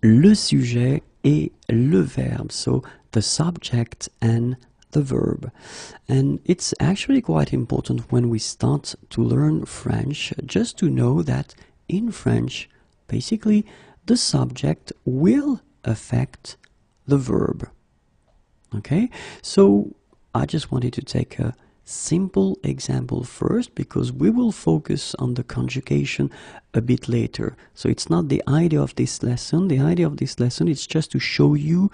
le sujet et le verbe, so the subject and the verb. And it's actually quite important when we start to learn French, just to know that in French, basically, the subject will affect the verb. Okay, so I just wanted to take a simple example first, because we will focus on the conjugation a bit later. So it's not the idea of this lesson. The idea of this lesson is just to show you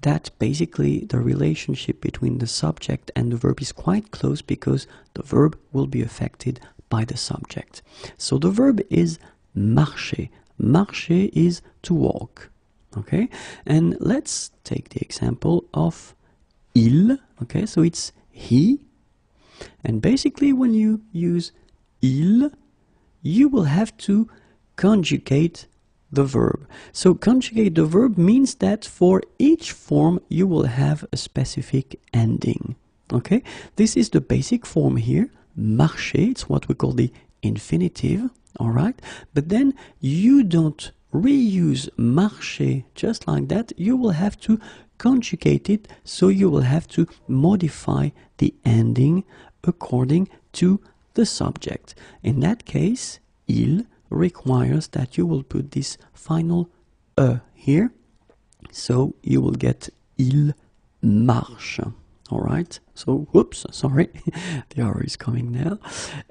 that basically the relationship between the subject and the verb is quite close, because the verb will be affected by the subject. So the verb is marcher. Marcher is to walk. Okay, and let's take the example of il. Okay, so it's he. And basically when you use il, you will have to conjugate the verb. So conjugate the verb means that for each form you will have a specific ending. Okay, this is the basic form here, marcher. It's what we call the infinitive, all right? But then you don't reuse marcher just like that. You will have to conjugate it, so you will have to modify the ending according to the subject. In that case, il requires that you will put this final e here, so you will get il marche. All right, so whoops, sorry, the R is coming now.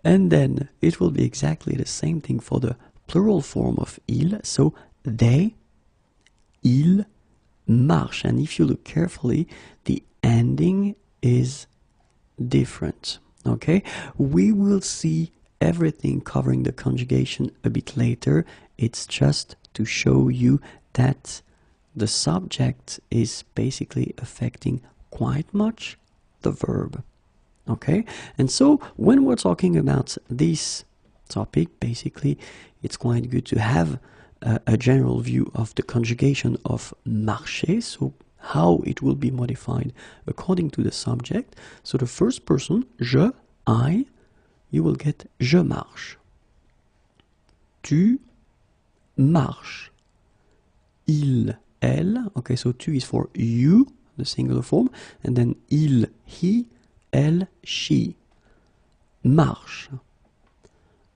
And then it will be exactly the same thing for the plural form of il, so they, il marche. And if you look carefully, the ending is different. Okay, we will see everything covering the conjugation a bit later. It's just to show you that the subject is basically affecting quite much the verb. Okay, and so when we're talking about this topic, basically it's quite good to have a general view of the conjugation of marcher, so how it will be modified according to the subject. So the first person, je, I, you will get je marche. Tu marches. Il, elle. Okay, so tu is for you, the singular form, and then il, he, elle, she. Marche.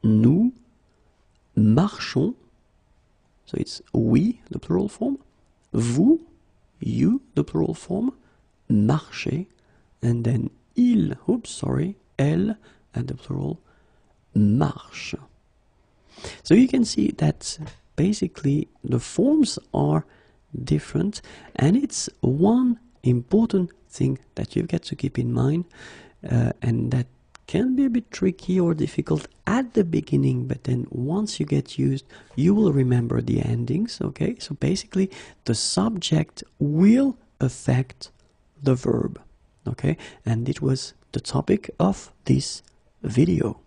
Nous marchons. So it's we, the plural form. Vous, you, the plural form. Marchez. And then il, oops, sorry, elle, and the plural, marche. So you can see that basically the forms are different, and it's one important thing that you've got to keep in mind, and that can be a bit tricky or difficult at the beginning, but then once you get used, you will remember the endings. Okay, so basically the subject will affect the verb. Okay, and it was the topic of this video.